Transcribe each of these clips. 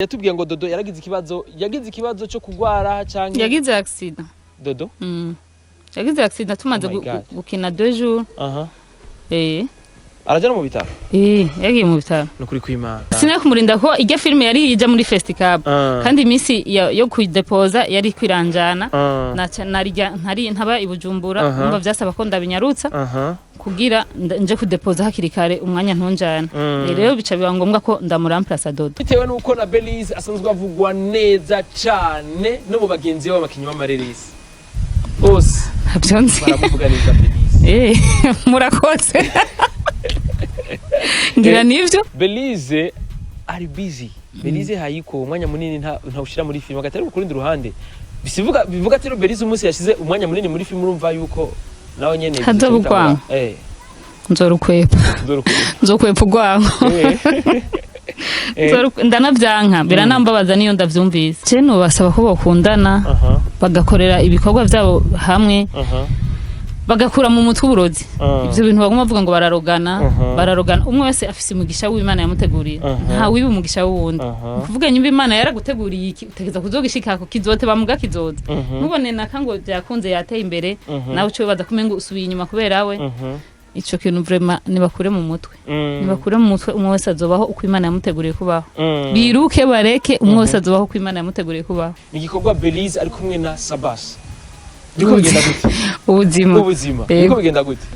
Yatubwiye ngo Dodo yagize ikibazo cyo kugwara canke yagize accident. Dodo yagize accident tumaze gukina 2 jours. Araja no mu bitaro. Yagiye mu bitaro. No kuri kwimana. Sina kumurinda ko ijya filme yari ija muri festival. Kandi imisi yo kuideposa yari kwiranjana. Ntari ntaba ibujumbura umva vyasaba ko ndabinyarutsa. Kugira nje kudepoza hakiri kare umwanya ntonjana. Rero bica biba ngombwa ko ndamuramplace Dodo. Bitewe nuko na Belise asanzwe avugwa neza cyane no mu bagenzi b'abakinyi b'amareresi. Bose abyonze baramuvuga neza Belise. Murakoze. Ngira nivyo Belise ari busy. Belise hayiko umwanya munini nta ushira muri film agatari kurundi ruhande. Bivuga ati Belise umunsi yashize umwanya munini muri film urumva yuko nawe nyene hazobugwa nzokwepa ugwanko ndanavyanka biranambabaza niyo ndavyumvise je no basaba ko bakundana bagakorera ibikorwa vyabo hamwe bagakura mu mutwe uburozi ivyo bintu baguma bavuga ngo bararogana umwe wese afise umugisha w'Imana yamuteguriye nta wibi umugisha w'uwundi kuvuga nyumva Imana yaraguteguriye iki utegeza kuzogishika ko kizote bamuga kizote mubone nakango byakunze yateye imbere nawe cyo badakumenga usubiye inyuma kubera we ico kintu vraiment nibakure mu mutwe umwe wese azobaho uko Imana yamuteguriye kubaho biruke bareke umwe wese azobaho uko Imana yamuteguriye kubaho igikorwa Belise ari kumwe na Sabas Biko bigenda gute? Ubuzima. Biko bigenda gute?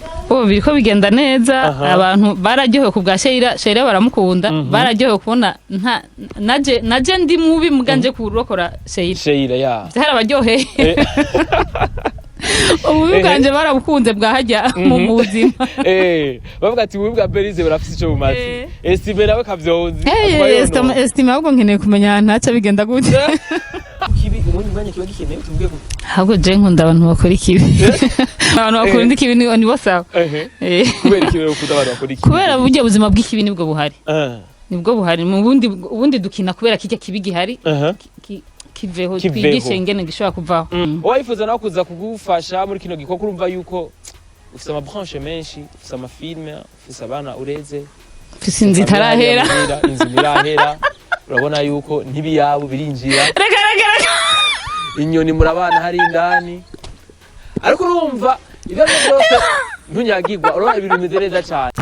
Biko bigenda neza abantu bararyohewe ku bwa Sheira baramukunda bararyohewe kubona naje ndi mubi muganje kurokora Sheira ya. Byarabaryoheye. Ubu bwanje barabukunze bwahajya mu buzima. Bavuga ati ubu bwa Belise barafise ico bumazi. Estime nawe kavyonzi. Estime ahubwo nkeneye kumenya ntaca bigenda gute. Kibi ubundi mwanya kiba gikeneye tuvuge ko ahubwo je nkunda abantu bakora ikibi abantu bakora ikibi ni bosaba kubera ikibi ukunda abantu bakora ikibi kubera buryo buzima bw'ikibi nibwo buhari nibwo buhari mu bundi dukina kubera kijya kibi gihari kiveho twigishe ingene gishobora kuvaho wayifuza nawe kuza kugufasha muri kino gikorwa urumva yuko ufite ama branche menshi ufite ama filme ufite abana ureze ufite inzitarahera inzirahera urabona yuko ntibiyabo birinjira inyoni murabana hari indani ariko urumva ibyo byose ntunyagirwa urabona ibintu bimeze neza cyane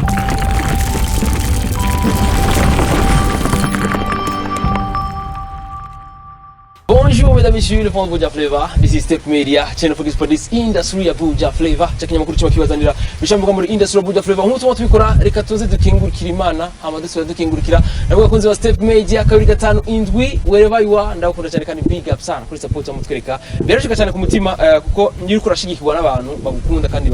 Bonjour mesdames et messieurs, le fond de Buja Flavor. This is Step Media, channel focus for this industry ya Buja Flavor. Chakinyamakuru cyo kibazanira bishambuka muri industry ya Buja Flavor. Nk'uko tubikora reka tuze dukingurikira Imana, hama dusubira dukingurikira. Nabwo kunze wa Step Media kabiri gatanu indwi wherever you are ndakunda cyane kandi big up sana kuri support amutwereka. Birashika cyane ku mutima kuko nyiri kurashigikirwa n'abantu bagukunda kandi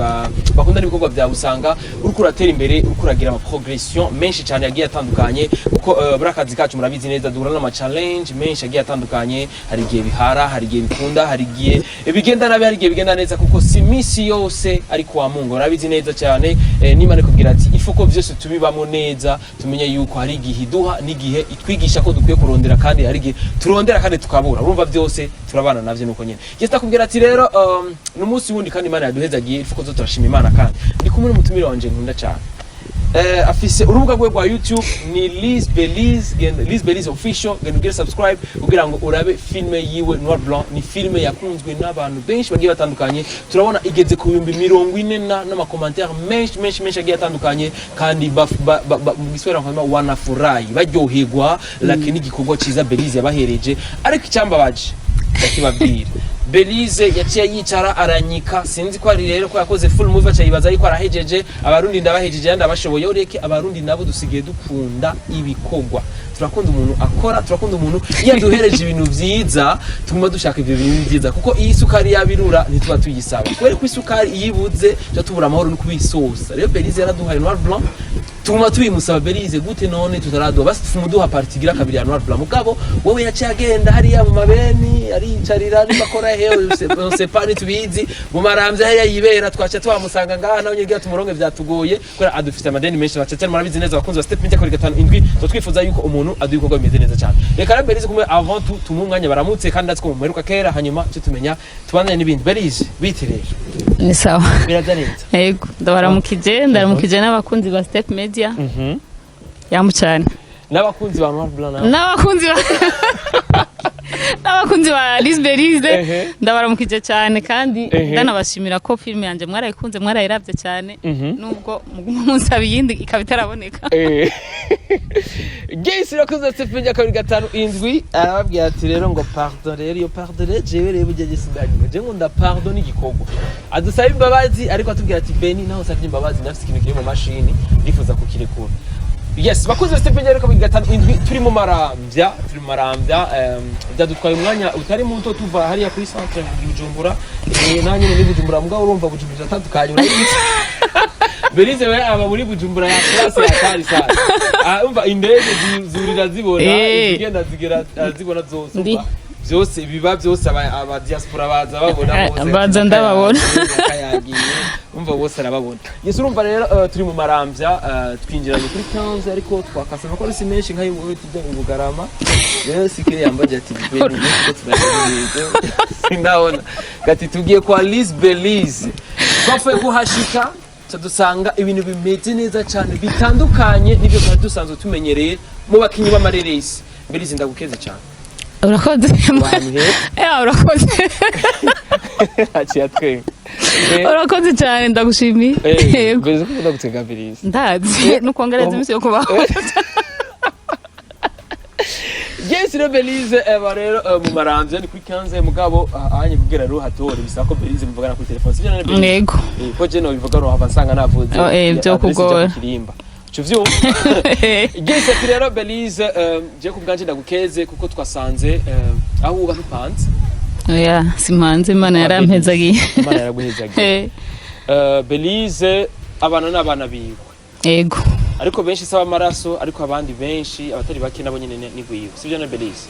bakunda ibikorwa bya usanga uri kuratera imbere uri kuragira ama progression menshi cyane yagiye atandukanye kuko burakazi kacu murabizi neza duhura n'ama challenge menshi yagiye atandukanye hari igihe bihara hari igihe bikunda hari igihe bigenda nabi hari igihe bigenda neza kuko si misi yose ari kwa Mungu urabizi neza cyane n'Imana ikubwira ati ifuko byose tubibamo neza tumenye yuko hari igihe iduha n'igihe itwigisha ko dukwiye kurondera kandi hari igihe turondera kandi tukabura urumva byose turabana navyo nuko nyene gesta kubwira ati rero n'umunsi wundi kandi Imana yaduhezagiye ifuko zo turashima Imana kandi ndi kumwe n'umutumire wanje nkunda cyane afise urubuga rwa YouTube ni LYSÉE BELYSE official genda ugire subscribe kugira ngo urabe filme yiwe Noir Blanc ni filme yakunzwe n'abantu benshi bagiye batandukanye turabona igeze ku 40 n'ama commentaire menshi agiye atandukanye kandi mu giswera nkama wanafurahi baryoherwa lakini gikorwa ciza Belise yabahereje ariko icyambabaje bakibabwira Belise yaciye yicara aranyika sinzi ko ari rero ko yakoze full movie acayibaza ariko arahejeje abarundi ndabahejeje yandi abashoboye ureke abarundi nabo dusigaye dukunda ibikorwa turakunda umuntu akora turakunda umuntu yaduhereje ibintu vyiza tuguma dushaka ibyo bintu vyiza kuko iyi sukari yabirura ntituba tuyisaba kubera ko isukari yibuze cyo tubura amahoro no kubisosa rero Belise yaraduhaye Noir Blanc tuguma tubimusaba Belise gute none tutaraduha basi tumuduha partigira kabiri ya Noir Blanc mugabo wowe yaciye agenda hariya mu mabeni aricarira n'ibakora hewe sepani tubizi mu maramvye hariya yibera twacha twamusanga ngaha nawe nyigira tumuronge vyatugoye kubera adufite amadeni menshi bacece murabizi neza bakunze wa Step Media kuri gatanu indwi twifuza yuko umuntu aduyikorwa bimeze neza cyane reka Belise kumwe avant tout tumunganya baramutse kandi natwo muheruka kera hanyuma cyo tumenya tubandanye n'ibindi Belise biterera ni sawa biradaneza yego ndabaramukije n'abakunzi ba Step Media yamucane n'abakunzi ba Noir Blanc n'abakunzi ba LYSÉE BELYSE ndabaramukije cyane kandi ndanabashimira ko filime yanje mwarayikunze mwarayiravye cyane nubwo munsaba iyindi ikaba itaraboneka Gay sirakuze Stephen yakabiri gatanu indwi arababwira ati rero ngo pardon rero iyo pardon jewe rero bugege sindanywe je ngo nda pardon igikorwa adusaba imbabazi ariko atubwira ati Beni naho usabye imbabazi nafise ikintu kiri mu mashini ndifuza kukirekura. Yes, bakuze Stephen rero kabiri gatanu indwi turi mu marambya byadutwaye umwanya utari muto tuva hariya kuri centre y'Ubujumbura nanye ni Bujumbura mugabo urumva Bujumbura atandukanye urabitse Belize we aba muri Bujumbura ya classe ya kari sana umva indege zurira zibona zigenda zibona zose byose biba byose aba diaspora baza babona bose baza ndababona kayagiye umva bose arababona. Yesu urumva rero turi mu marambya twinjiranye kuri 15 ariko twakasa ko risi menshi nkayo tujya mu Bugarama rero sikire yambaje ati Beni ko turagiye sindabona gati tugiye kwa LYSÉE BELYSE twafuye kuhashika dusanga ibintu bimeze neza cyane bitandukanye nibyo twari dusanzwe tumenyereye mu bakinyi b'amareresi. Belize ndagukeze cyane urakoze urakoze aciye twe urakoze cyane ndagushimiye Belize ko ndagutega Belize ndazi nukongereza imisi yo kubaho. Yes, rero Belize rero mu marambya ni kuri 15 mugabo anye kugira rero hatore bisako Belize muvugana kuri telefone sivyo na Belize yego ko je no bivuga ro hava nsanga navuze byo kugora kirimba cuvyo. Yes, rero Belize je kubganje ndagukeze kuko twasanze aho uba bipanze oya simpanze Imana yarampezagiye Imana yaraguhezagiye Belize abana n'abana biwe yego ariko benshi saba amaraso ariko abandi benshi abatari bake nabo nyene ni gwiwe sivyo na Belize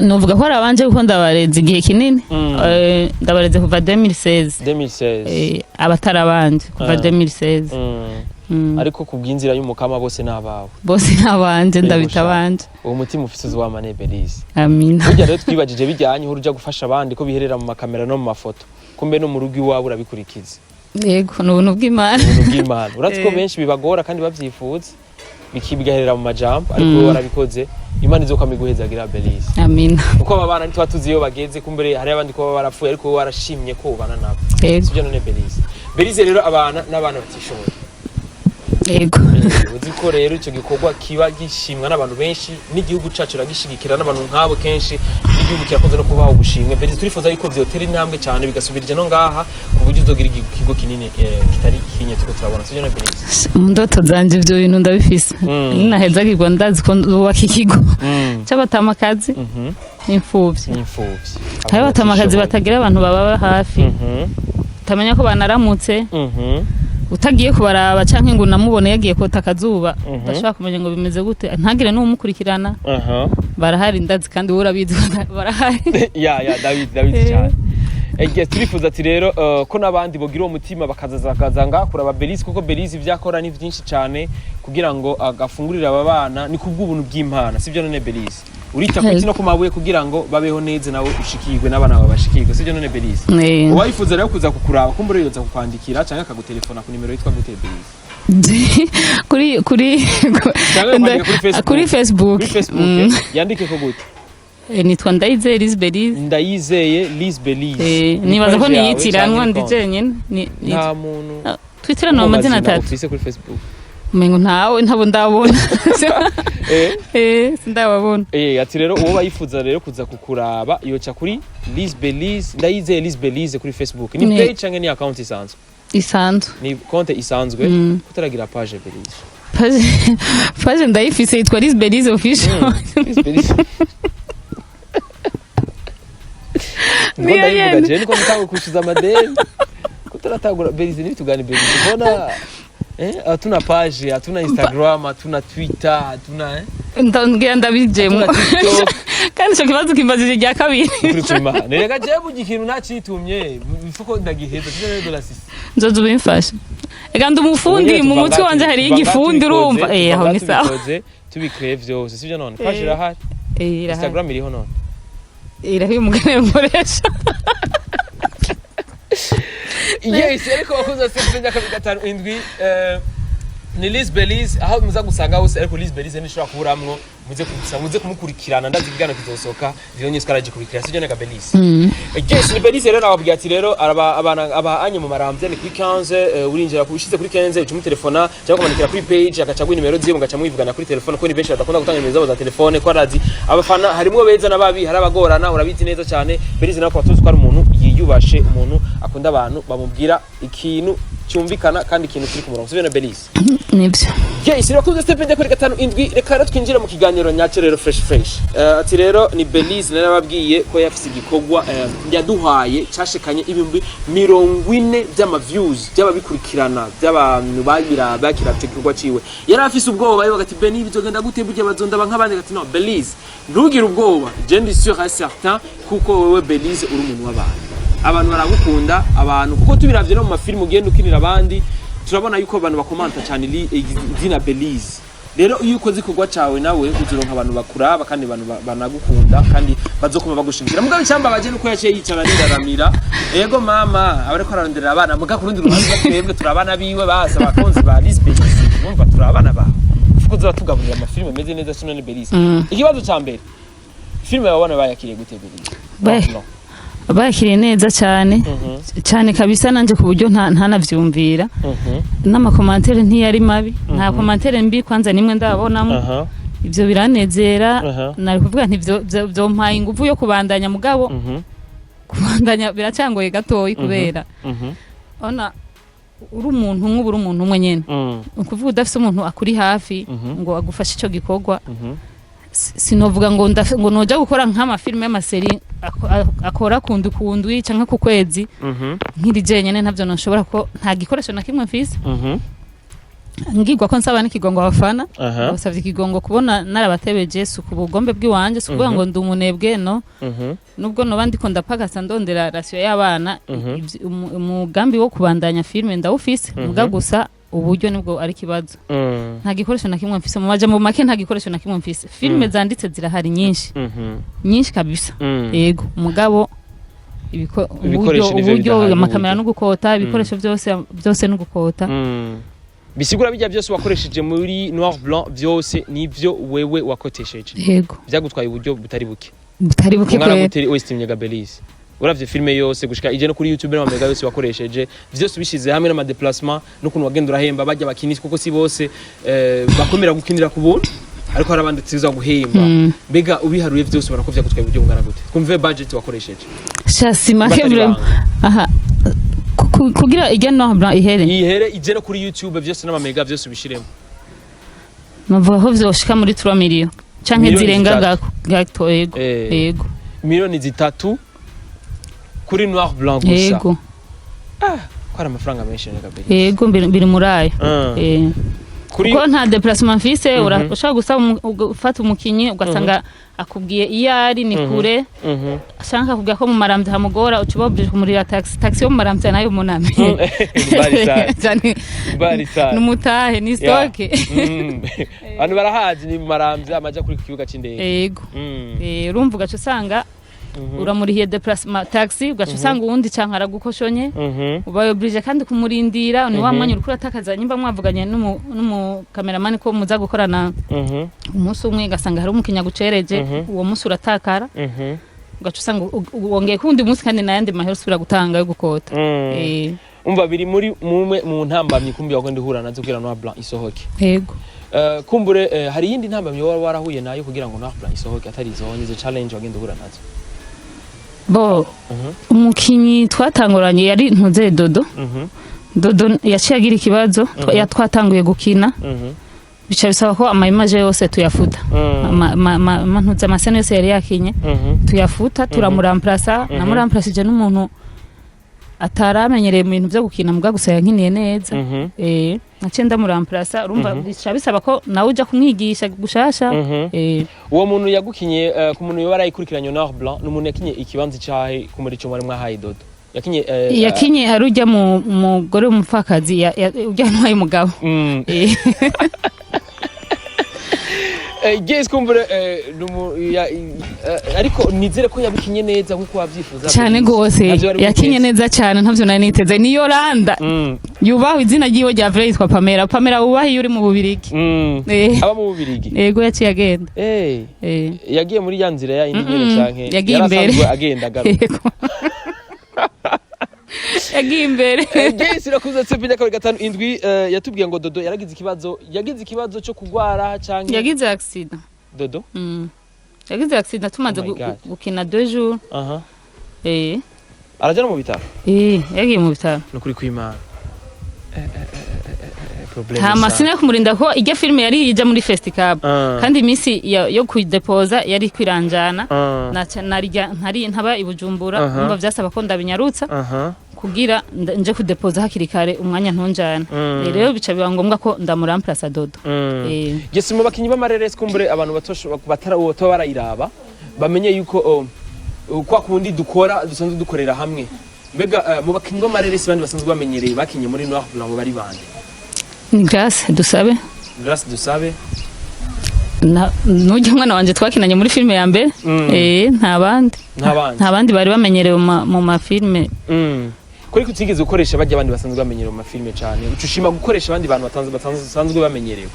novuga ko arabanje kuko ndabareze igihe kinini ndabareze kuva 2016 abatarabanje kuva 2016 ariko kubwinzira y'umukama bose nabawe bose nabanje ndabita banje uwo mutima ufise uzwamane Belize amina. burya rero twibajije bijyanye uruja gufasha abandi ko biherera mu makamera no mu mafoto kumbe no mu rugo iwawe urabikurikiza yego n'ubuntu bw'Imana uratse ko benshi bibagora kandi bavyifuza bikibigaherera mu majambo ariko wowe warabikoze Imana izokamiguhezagira Belize amina. uko abana nitwa tuziyo bageze kumbere hari abandi ko barapfuye ariko wowe warashimye ko ubana nabo sivyo none Belize rero abana n'abana batishoboye yego uzi ko rero icyo gikorwa kiba gishimwa n'abantu benshi n'igihugu cacu ragishigikira n'abantu nk'abo kenshi n'igihugu kirakoze no kubaho gushimwe Belize turifuza yuko vyotera intambwe cyane bigasubirije no ngaha ku buryo uzogira ikigo kinini kitari kinye tuko turabona sivyo na Belize mu ndoto zanje ivyo bintu ndabifise ninahezagirwa ndazi ko nzubaka ikigo c'abatamakazi n'imfuvyi hari abatamakazi batagira abantu baba hafi utamenya ko banaramutse utagiye kubaraba canke ngo namubone yagiye kota akazuba ndashaka kumenya ngo bimeze gute ntagire n'umukurikirana barahari ndazi kandi urabizi barahari ya David cyane Ege turifuza ati rero ko nabandi bogira uwo mutima bakazazanga kuraba Belize kuko Belize ivyakora ni byinshi cyane kugira ngo agafungurira aba bana ni kubw'ubuntu bw'Imana sivyo none Belize urita kwiti no kumabuye kugira ngo babeho neze nawe ushikirwe n'abana babashikirwe sivyo none Belize ubayifuza rero kuza kukuraba kumbure yoza kukwandikira canke akagutelefona ku nimero yitwa gute Belize kuri Facebook yandike ko gute nitwa Ndayizeye LYSÉE BELYSE Ndayizeye LYSÉE BELYSE nibaza ko niyitiranwa ndije nyene nta muntu twitirana amazina atatu ufise kuri Facebook umengo ntawe ntabo ndabona sindababona ati rero uwo bayifuza rero kuza kukuraba yoca kuri LYSÉE BELYSE Ndayizeye LYSÉE BELYSE kuri Facebook ni page canke ni account isanzwe ni konte isanzwe kutaragira page Belize page ndayifise yitwa LYSÉE BELYSE official Niyo yenda je niko mutago kushiza amadeni kutaratagura Belize ni tugani Belize bona atuna page atuna Instagram atuna Twitter atuna ndongera ndabijemo kandi cyo kibazo kimbazije rya kabiri kuri kuma nerega je bugikintu nacitumye bifuko ndagiheza cyane dola sisi nzozo bimfasha ega ndumufundi mu mutwe wanje hari igifundi urumva aho ni sawa tubikre vyose sivyo none page irahari Instagram iriho none irahi umugane nkoresha yes ariko bakuza 7 indwi ni LYSÉE Belise aho muza gusanga hose ariko LYSÉE Belise nishobora kuburamwo muze kumukurikirana ndazi igano kizosoka vyonye skaraje kubikira sije nega Belise yes ni Belise rero ababwiye ati rero aba anye mu maramvye ni kuri 15 urinjira kubishize kuri 15 ucu mu telefona cyangwa kumanikira kuri page agacagwa nimero ziyo mugaca mwivugana kuri telefone ko ni benshi badakunda gutanga nimero zabo za telefone ko arazi abafana harimo beza nababi hari abagorana urabizi neza cyane Belise nako batuzi ko ari umuntu yiyubashe umuntu akunda abantu bamubwira ikintu cyumvikana kandi ikintu kiri ku murongo sivyo na Belise nibyo yes irakuze step inde kuri 5 reka rero twinjira mu kiganiro nyacyo rero fresh ati rero ni Belise narababwiye ko yafise igikogwa yaduhaye cyashikanye ibihumbi 40 by'ama views by'ababikurikirana by'abantu bakira tekirwa ciwe yari afise ubwoba yo gati Beni bizogenda gute burya bazonda nk'abandi gati no Belise ntugire ubwoba je ndi sûr et certain kuko wewe Belise uri umuntu w'abantu abantu baragukunda abantu kuko tubiravye no mu mafilm ugenda ukinira abandi turabona yuko abantu bakomanta cyane izina Belise rero iyo ukoze ikogwa cawe nawe uzironka abantu bakuraba kandi abantu banagukunda kandi bazokoma bagushimira mugabo cyamba baje nuko yaciye yicara ndaramira yego mama abareko ararondera abana muga kurundi rubanza twebwe turabana biwe basa bakonzi ba LYSÉE Belise numva turabana ba fuko zatugaburira amafilm meze neza sino ni Belise ikibazo ca mbere filme yabona bayakiriye gute Belise bakiriye neza cyane cyane kabisa nanje ku buryo ntanavyumvira n'amakomantere ntiyari mabi nta komantere mbi kwanza nimwe ndabonamo ivyo biranezera nari kuvuga nti byo mpaye ingufu yo kubandanya mugabo kubandanya biracangoye gatoyi kubera ona uri umuntu nk'uburi umuntu umwe nyene ukuvuga udafise umuntu akuri hafi ngo agufashe ico gikorwa sinovuga ngo noja gukora nk'amafilme y'amaseri akora kundwi canke ku kwezi nkiri jenyene ntavyo nashobora ko nta gikoresho na kimwe mfise ngirwa ko nsaba n'ikigongo abafana basavye ikigongo kubona narabatebeje suku bugombe bw'iwanje sukuvuga ngo ndi umunebwe no nubwo no bandi ko ndapagasa ndondera ratio y'abana umugambi wo kubandanya filme ndawufise muga gusa uburyo nibwo ari kibazo nta gikoresho na kimwe mfise mu majambo make nta gikoresho na kimwe mfise filme zanditse zirahari nyinshi kabisa yego mugabo uburyo amakamera no gukota ibikoresho byose no gukota bisigura bijya byose wakoresheje muri noir blanc byose nivyo wewe wakotesheje yego byagutwaye uburyo butari buke kwera westimye ga Belise uravye filme yose gushika ije no kuri YouTube no mega yose wakoresheje vyose bishize hamwe n'ama déplacement n'ukuntu wagenda urahemba bajya bakinisi kuko si bose bakomera gukinira ku buntu ariko hari abandi tiza guhemba mbega ubiharuye vyose barako vyagutwaye uburyo bungana gute kumve budget wakoresheje chasi make vraiment aha kugira ijya no blanc ihere ije no kuri YouTube vyose n'ama mega vyose bishiremo navuga ko vyoshika muri 3 million canke zirenga gato yego miliyoni 3 kuri noir blanc gusa yego kwara amafaranga menshi nega Belise yego biri murayo kuko nta déplacement mfise urashaka gusaba ufata umukinyi ugasanga akubwiye iyari ni kure ashaka kubwira ko mu maramvye hamugora ucibobje kumurira taxi yo mu maramvye nayo muname bari sa numutahe ni stoke abantu barahazi ni maramvye amaja kuri kibuga c'indege yego urumva ugaca usanga uramurihiye déplacement taxi ugaca usanga uwundi canke aragukoshonye ubaye oblige kandi kumurindira ni wa mwanya urukura takaza nyimba mwavuganye n'umu cameraman ko muza gukorana umunsi umwe gasanga hari umukinya gucereje uwo munsi uratakara ugaca usanga wongeye kundi munsi kandi nayandi mahero usubira gutanga yo gukota umva biri muri mumwe mu ntambamye kumbi wako ndihura nazo kugira noir blanc isohoke yego kumbure hari yindi ntambamye warahuye nayo kugira ngo noir blanc isohoke atari izo challenge wagenda uhura nazo bo umukinyi twatanguranye yari ntuze Dodo yaciye agira ikibazo twatanguye gukina bica bisaba ko ama-image yose tuyafuta ntuze amasene yose yari yakinye tuyafuta turamuramplasa namuramplashije n'umuntu ataramenyereye mu bintu byo gukina muga gusa yankiniye neza nace ndamuramplasa urumva bica bisaba ko nawe uja kumwigisha gushasha uwo muntu yagukinye ku muntu yarayikurikiranye noir blanc n'umuntu yakinye ikibanza cyahe ku muri cyo muri mwahaye Dodo yakinye arujya mu mugore w'umupfakazi ujya n'ayo mugabo Guys kumbure ariko nizere ko yabikinye neza nkuko wavyifuza cyane gose yakinye neza cyane ntavyo nari niteze ni Yolanda yubaho izina ryiwe rya vrai yitwa Pamela ubaho iyo uri mu Bubirigi aba mu Bubirigi yego yaciye agenda yagiye muri ya nzira ya indi nyene canke yarasanzwe agenda garuka yagiye imbere Guys irakuze tsepinda kabiri gatanu indwi yatubwiye ngo Dodo yagize ikibazo cyo kugwara canke yagize accident Dodo yagize accident tumaze gukina 2 jours araja no mu bitaro yagiye mu bitaro no kuri kwimana ha masina kumurinda ko ijya filme yari ija muri festival kandi imisi yo kuidepoza yari kwiranjana ntari ntaba ibujumbura umva vyasaba ko ndabinyarutsa kugira nje kudepoza hakiri kare umwanya ntunjana rero bica biba ngombwa ko ndamuramplace Dodo Yesi mu bakinyi b'amareresi kumbure abantu batarawoto barayiraba bamenye yuko kwa kundi dusanzwe dukorera hamwe mbega mu bakinyi b'amareresi bandi basanzwe bamenyereye bakinye muri Noir Blanc bari bande ni Grace Dusabe nujya mwana wanje twakinanye muri filme ya mbere nta bandi bari bamenyerewe mu mafilme kuri kutigeze gukoresha bajya abandi basanzwe bamenyerewe mu mafilme cyane ucushima gukoresha abandi bantu basanzwe bamenyerewe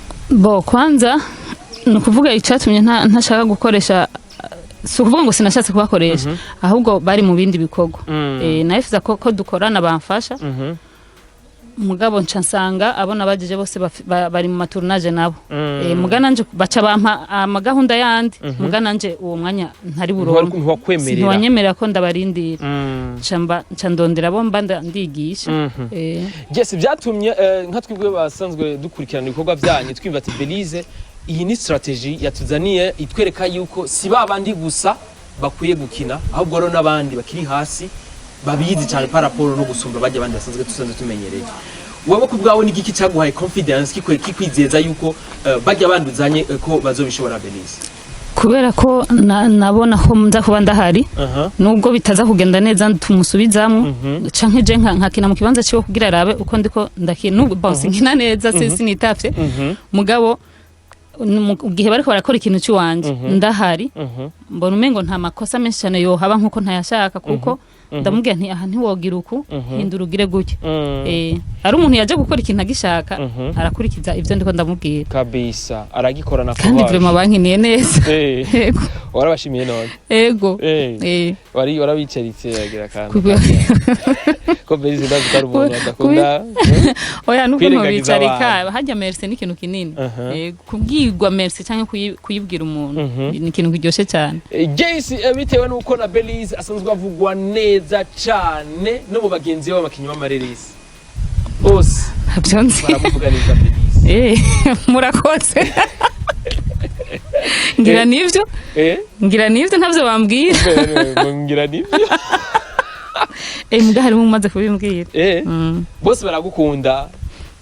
kwanza nukuvuga icatumye ntashaka gukoresha si ukuvuga ngo sinashatse kubakoresha ahubwo bari mu bindi bikorwa nayifuza ko dukorana bamfasha mugabo nsanga abona bagije bose bari mu matournage nabo mugana nje baca bampa amagahunda yandi mugana nje uwo mwanya ntari burongo ntiwanyemerera ko ndabarindira nca ndondera bo mba ndigisha Jesse byatumye nka twibwe basanzwe dukurikirana ibikorwa byanyu twimva ati Belyse iyi ni strategy yatuzaniye itwereka yuko si babandi gusa bakwiye gukina ahubwo ro nabandi bakiri hasi babizi cyane paraporo no gusumba bajya abandi basanzwe tumenyereye waba kubwawe ni giki cyaguhaye confidence kikwizeza yuko bajya banduzanye ko bazobishobora Belyse kubera ko nabona ko mza kuba ndahari nubwo bitaza kugenda neza tumusubizamo canke je nkakina mu kibanza cyo kugira rabe uko ndiko ndakina nubwo boss nkina neza sinitafye mugabo gihe bariko barakora ikintu cy'uwanje ndahari mbona umengo nta makosa menshi cyane yo haba nkuko ntayashaka kuko ndamubwira nti aha ntiwogira uku hindura ugire gutya ari umuntu yaje gukora ikintu agishaka arakurikiza ivyo ndiko ndamubwira kabisa aragikorana kwa kandi vraiment bankiniye neza yego warabashimiye none yego warabiceritse yagira kandi ko Belyse ndavuga umuntu adakunda oya nuko bicarika hajya merci n'ikintu kinini kubwirwa merci cyangwa kuyibwira umuntu ni ikintu kiryoshe cyane Jesse bitewe nuko na Belyse asanzwe avugwa neza cyane no mu bagenzi b'abakinyi b'amareresi bose baramuvuga neza Belyse murakoze ngira nivyo ntavyo bambwira ngira nivyo mbwa harimo umaze kubimbwira bose baragukunda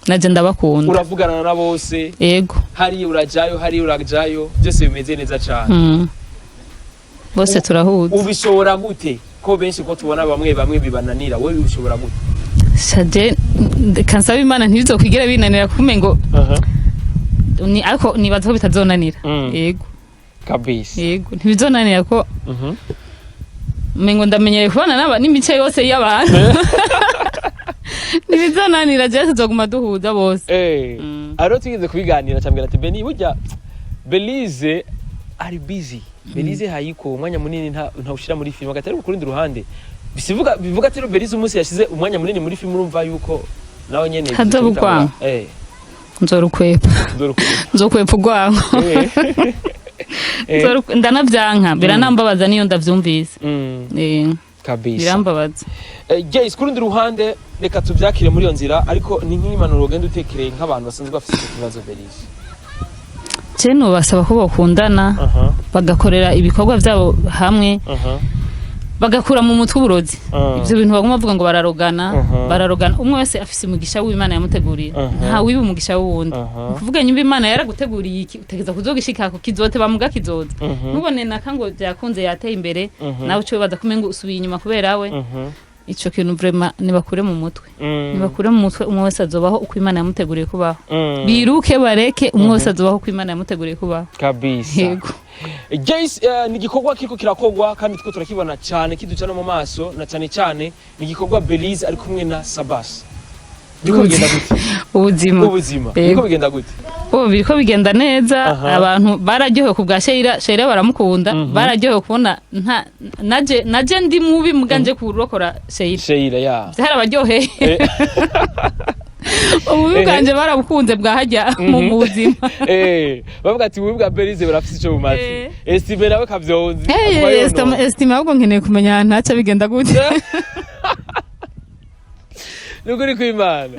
naje ndabakunda uravugana na bose yego hari urajayo byose bimeze neza cyane bose turahuza ubishobora gute ko benshi ko tubona bamwe bibananira wowe ubishobora gute shaje kansaba Imana ntibizokwigira binanira kumengo ni ariko nibaza ko bitazonanira yego kabisa yego ntibizonanira ko mengo ndamenyere kubana n'imice yose y'abantu ntibizonanira je tuzoguma duhuza bose aro tugize kubiganira cyambwira ati Beni burya Belyse ari busy Belyse hayiko umwanya munini nta ushira muri film agatari kurundi ruhande bivuga ati Belyse umunsi yashize umwanya munini muri film urumva yuko nawe nyene hazobukwa nzokwepa ugwanko ndanavyanka biranambabaza niyo ndavyumvise kabisa birambabaza Guys kurundi ruhande reka tuvyakire muri yo nzira ariko ni nk'impanuro ugenda utekereye nk'abantu basanzwe bafite ikibazo Belyse ceno basaba ko bakundana bagakorera ibikorwa byabo hamwe bagakura mu mutwe uburozi ivyo bintu baguma bavuga ngo bararogana umwe wese afise umugisha w'Imana yamuteguriye nta wiba umugisha wundi kuvuga nyimba Imana yaraguteguriye iki utegeza kuzogishika ko kizote bamuga kizoza nubone nakango byakunze yateye imbere nawe cyo baza kumenga usubiye inyuma kubera we ico kintu vraiment nibakure mu mutwe nibakure mu mutwe umwe wese azobaho uko Imana yamuteguriye kubaho biruke bareke umwe wese azobaho uko Imana yamuteguriye kubaho kabisa. yego Guys, ni igikorwa kiriko kirakogwa kandi twiko turakibona cyane kiducana mu maso na cyane ni igikorwa Belyse ari kumwe na Sabas. Biko bigenda gute? Ubuzima. Biko bigenda gute? Biriko bigenda neza abantu bararyohewe ku bwa Sheira baramukunda bararyohewe kubona naje ndi mubi muganje kurokora Sheira ya. Byarabaryoheye. Ububi bwanje barabukunze bwahajya mu buzima. Bavuga ati ububi bwa Belyse burafise ico bumaze. Estime nawe kavyonzi. Estime ahubwo nkeneye kumenya ntaca bigenda gute. Nukuri kw'Imana.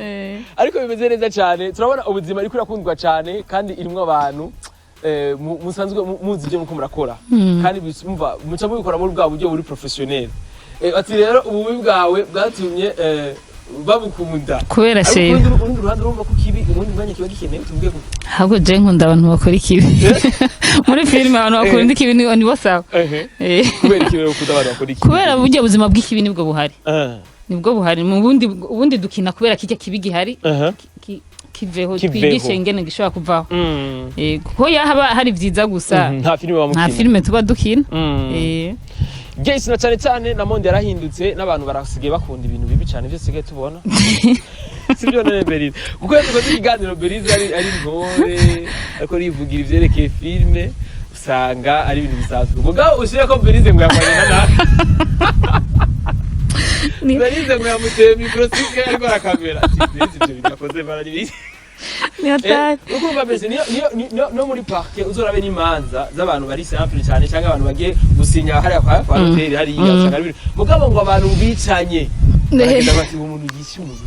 Ariko bimeze neza cyane turabona ubuzima ariko urakundwa cyane kandi irimwe abantu musanzwe muzi ibyo muko murakora kandi bisumva muca mubikora muri bwa buryo buri professionnel. Ati rero ububi bwawe bwatumye babukunda kubera Sheira urundi ruhande urumva ko kibi ubundi mwanya kiba gikeneye tuvuge ko ahubwo je nkunda abantu bakora ikibi muri filime abantu bakora ikibi ni bosawa kubera ikibi ukunda abantu bakora ikibi kubera buryo ubuzima bw'ikibi nibwo buhari nibwo buhari mu bundi dukina kubera kijya kibi gihari kiveho twigishe ingene gishobora kuvaho kuko yahaba hari vyiza gusa nta filime tuba dukina Guys, na cyane na monde yarahindutse n'abantu barasigaye bakunda ibintu bibi cyane byo sigaye tubona sibyo none Belyse kuko yakoze ikiganiro Belyse ari ntore ariko rivugira ivyerekeye filme usanga ari ibintu bisanzwe mugabo ushire ko Belyse ngo yamwanya na Belyse ngo yamuteye microscope ariko arakamera Belyse ibyo binakoze barari uko babese no muri parke uzorabe n'imanza z'abantu bari simple cyane cyangwa abantu bagiye gusinya hariya kwa hotel hari yasanga biri mugabo ngo abantu bicanye bagenda bati umuntu yishe umuntu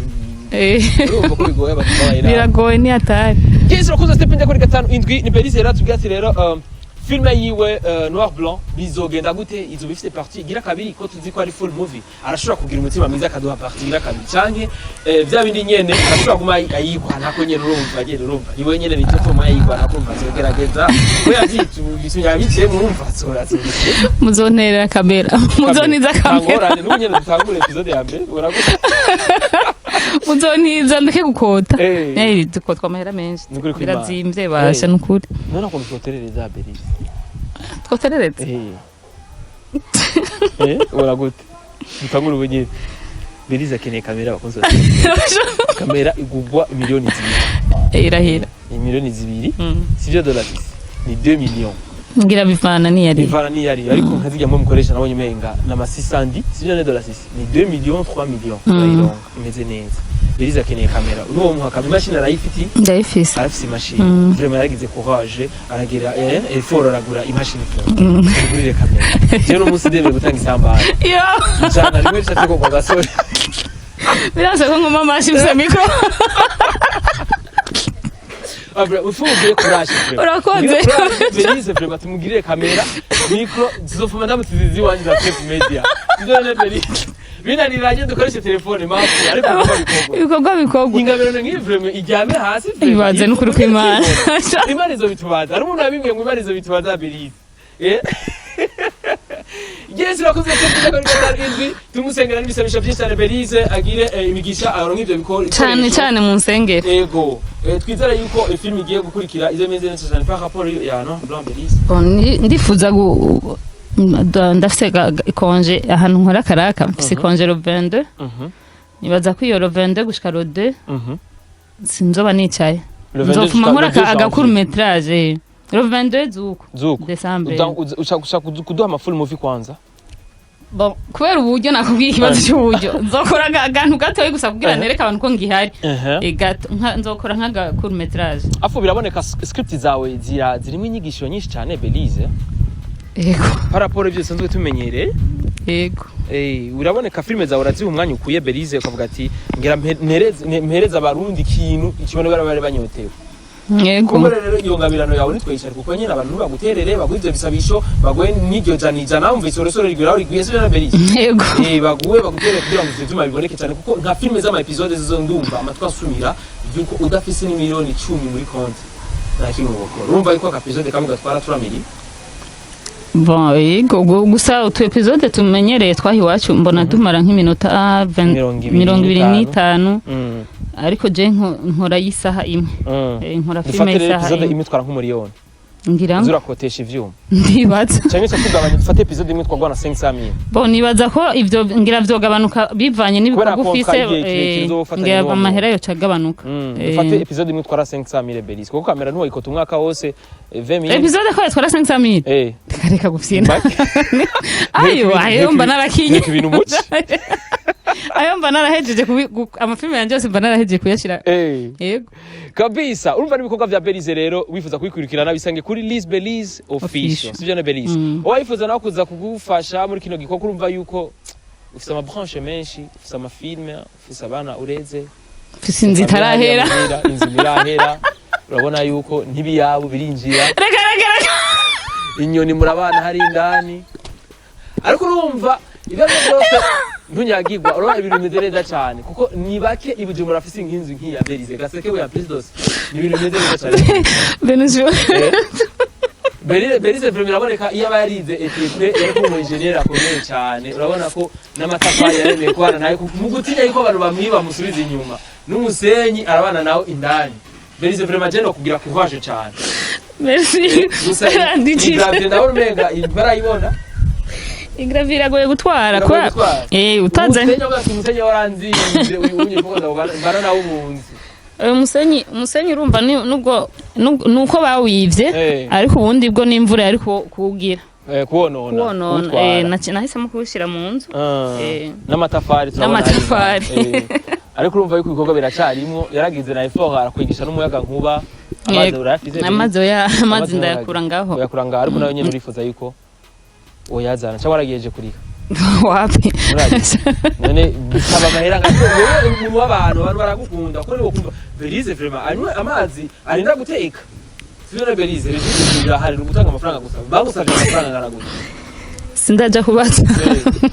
urumva ko bigoye batwaye biragoye ni atari Guys, urakoze step njya kuri 5 indwi ni Belyse yaratubwiye ati rero filme yiwe noir blanc bizogenda gute izo bifite partie gira kabiri ko tuzi ko ari full movie arashobora kugira umutima mwiza akaduha partie gira kabiri canke bya bindi nyene arashobora kuma ayikwa nako nyene urumva agenda urumva iwe nyene nitoto mu ayikwa nako mvazogerageza ko yazitu bisunya bice murumva sora muzonera kamera muzoniza kamera ngorane n'unyene dutangure episode ya mbere uragusa muzoniza ndeke gukota dukotwa amahera menshi birazimvye basha nukuri none ko bikoterereza Belyse twotereretse uragute dutangure ubugire Belyse akeneye kamera bakunze kamera igugwa miliyoni 2 irahira miliyoni 2 sivyo dollars ni 2 millions ngira bivana ni yari ariko nkazijya mu mukoresha nabonye menga na ma 600 sivyo ne dollars ni 2 millions 3 millions donc imeze neza Belyse akeneye kamera uwo muhaka imashini arayifiti ndayifise arafise imashini vraiment yaragize courage aragira effort aragura imashini kuri kamera rero umunsi ndebe gutanga isambara cyane rimwe cyatse ko kwa gasore birasa ko ngoma mashini se micro abra ufungiye kuraje urakoze Belyse vraiment tumugirire kamera micro zizofuma ndamutizizi wanje za Cape Media ndone Belyse binaniranye dukoreshe telefone mafu ariko bikorwa ingabirano nk'iyi vraiment ijyame hasi ibaze n'ukuri kw'Imana Imana izobitubaza ari umuntu abimbwiye ngo Imana izobitubaza Belyse Yes, urakoze cyane kuri gatandwi tumusengera n'ibisabisho byinshi cyane Belyse agire imigisha aronka ivyo bikora cyane mu nsengero yego twizera yuko film igiye gukurikira izo meze neza cyane par rapport ya no blanc Belyse ndifuza ndafise ikonje ahantu nkora karaka mfise ikonje le 22 nibaza ko iyo le 22 gushika le 2 sinzoba nicaye nzofuma nkora agakuru metrage le 22 zuko December ushaka kuduha ama full movie kwanza bon kubera uburyo nakubwiye ikibazo cy'uburyo nzokora agantu gatoye gusa kugira nereka abantu ko ngihari gato nzokora nk'agakuru metrage afu biraboneka script zawe zirimo inyigisho nyinshi cyane Belyse yego paraporo ibyo sanzwe tumenyere yego uraboneka filme zawe uraziha umwanya ukuye Belyse ukavuga ati ngira mpereza abarundi ikintu ikibone barabare banyotewe yego kuko rero iyo ngabirano yawe nitwishara kuko nyine abantu baguterere bagwize bisabisho bagwe n'iryo janijana umva isoresore rigiraho rigwiye se na Belyse yego baguwe baguterere kugira ngo ivyuma biboneke cyane kuko nka filme z'ama episode zizo ndumva amatwa asumira yuko udafise ni miliyoni 10 muri konti nta kintu ukora urumva yuko ka episode kamwe gatwara 3 miliyoni bon yego gusa utu episode tumenyereye twahiwacu mbona dumara nk'iminota 25 ariko je nkora yisaha imwe nkora filme yisaha episode imwe twara nk'umuriyoni ngira urakotesha ivyuma ndibaza cyane cyo kugabanya dufate episode imwe twagwana 500,000 bon nibaza ko ivyo ngira vyogabanuka bivanye n'ibikorwa ufise ngira amahera yo cagabanuka dufate episode imwe twara 500,000 Belise kuko kamera ntuwayikota umwaka wose 20,000 episode ko twara 500,000 kareka gufyina ayo mba narakinye ibintu muci ayo mba narahejeje amafilme yanje yose mba narahejeje kuyashira yego kabisa urumva n'ibikorwa vya Belise rero wifuza kubikurikirana bisange kuri LYSÉE BELYSE official sivyo na Belise wifuza nawe kuza kugufasha muri kino gikorwa urumva yuko ufise ama branche menshi ufise ama filme ufise abana ureze ufise inzi tarahera inzi mirahera urabona yuko ntibiyabo birinjira reka inyoni murabana hari indani ariko urumva ibyo byose ntunyagirwa urabona ibintu bimeze neza cyane kuko ni bake Bujumbura afise inkinzu nk'iya Belise gaseke we ya President ni ibintu bimeze neza cyane Belise vraiment uraboneka iyo abayarize etike yari mu engineer akomeye cyane urabona ko n'amatafari yaremeye kubana nayo mu gutinya yuko abantu bamwiba musubiza inyuma n'umusenyi arabana nawo indani Belise vraiment je no kugira kuvaje cyane merci ndicira ndabona mega barayibona ingravira goye gutwara kwa utaze umusenyi waranzinze uyunye kuko barana umunsi umusenyi urumva nuko bawivye ariko ubundi bwo n'imvura yari kugira kuwonona nahisemo kubishira mu nzu n'amatafari ariko urumva yuko ibikorwa biracarimwo yaragize na effort arakwigisha n'umuyaga nkuba amazi ndayakura ngaho ariko nayo nyene urifuza yuko oyazana cyangwa waragiyeje kurika wapi none bisaba amahera mu abantu baragukunda ko nibo kumva Belise vraiment anywe amazi arinda guteka sivyo Belise rero hari gutanga amafaranga gusa bagusavye amafaranga ngaraguye sindaja kubaza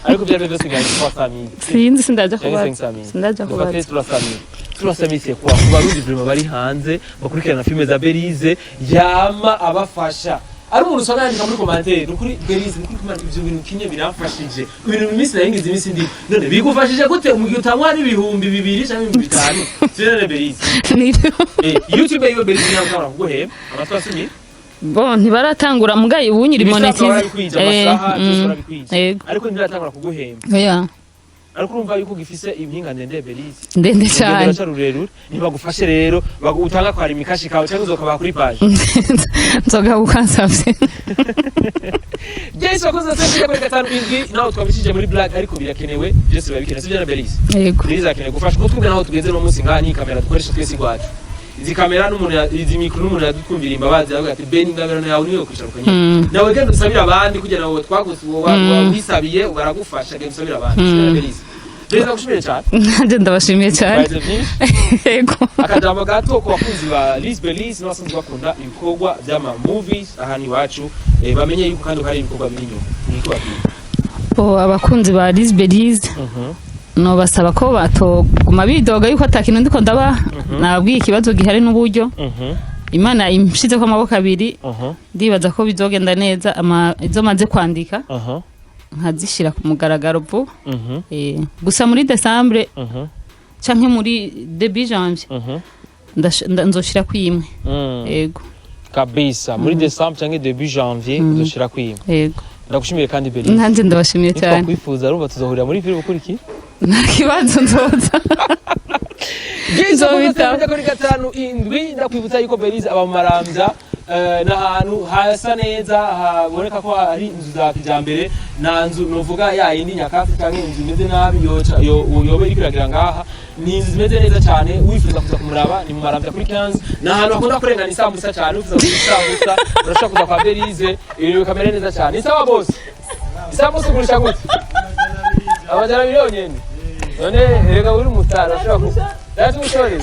ariko byari byose gaje kwa famille sinzi sindaja kubaza turasamise kwa barundi vraiment bari hanze bakurikirana filme za Belise yama abafasha ari umuntu usanga yandika muri commentaire kuri Belise kuri comment ivyo bintu kinye biramfashije ibintu bimisi nahingize imisi ndi none bigufashije gute mu gihe utamwa n'ibihumbi 2 cyangwa 5 sirene Belise YouTube yo Belise yakora kuguheba abatwasumye bon ntibaratangura mugaye ubunyiri monetize ariko ntibaratangura kuguhemba ariko urumva yuko gifise impinga ndende Belise ndende cyane rurerure nibagufashe rero utanga kwari mikashi kawe cyangwa uzokaba kuri page nzoga ukansavye Jesse wakoze sente kuri 5 indwi naho twabishije muri black ariko birakenewe byose babikene sivyo na Belise yego Belise akeneye gufasha ko twebwe naho tugeze no munsi ngani kamera dukoresha twese gwacu izi kamera n'umuntu izi mikro n'umuntu yadukumvira imbabazi yavuga ati Ben ndabera yawe niyo kwisharuka nyine nawe genda usabira abandi kugira nawe twagusuwa wisabiye baragufasha genda usabira abandi Belise Belise nakushimiye cyane nanje ndabashimiye cyane yego akajambo gato ku bakunzi ba LYSÉE BELYSE n'abasanzwe bakunda ibikorwa by'ama movies ahani iwacu bamenye yuko kandi hari ibikorwa binyo abakunzi ba LYSÉE BELYSE no basaba ko batoguma bidoga yuko atakintu ndiko ndaba nababwiye ikibazo gihari n'uburyo Imana imshize ko amaboko abiri ndibaza ko bizogenda neza izo maze kwandika nkazishira ku mugaragaro vuba gusa muri Decembre canke muri début janvier nzoshira kwimwe yego kabisa muri Decembre canke début janvier uzoshira kwimwe yego ndagushimiye kandi Belise nanje ndabashimiye cyane kwifuza rumva tuzohurira muri film ukuriki nta kibazo nzoza Bizokunda kuri 5 indwi ndakwibutsa yuko Belise aba Maramvya n'ahantu hasa neza haboneka ko ari inzu za kijambere na nzu novuga ya yindi nyakafi canke inzu imeze nabi yobe ikiragira ngaha ni inzu imeze neza cyane wifuza kuza kumuraba ni mu Maramvya kuri 15 n'ahantu akunda kurengana isambusa cyane wifuza kuyisambusa urashaka kuza kwa Belise iyo kamera neza cyane isawa boss isambusa kurisha gute abajana miliyoni none rega uri mutara urashaka ku dati mushore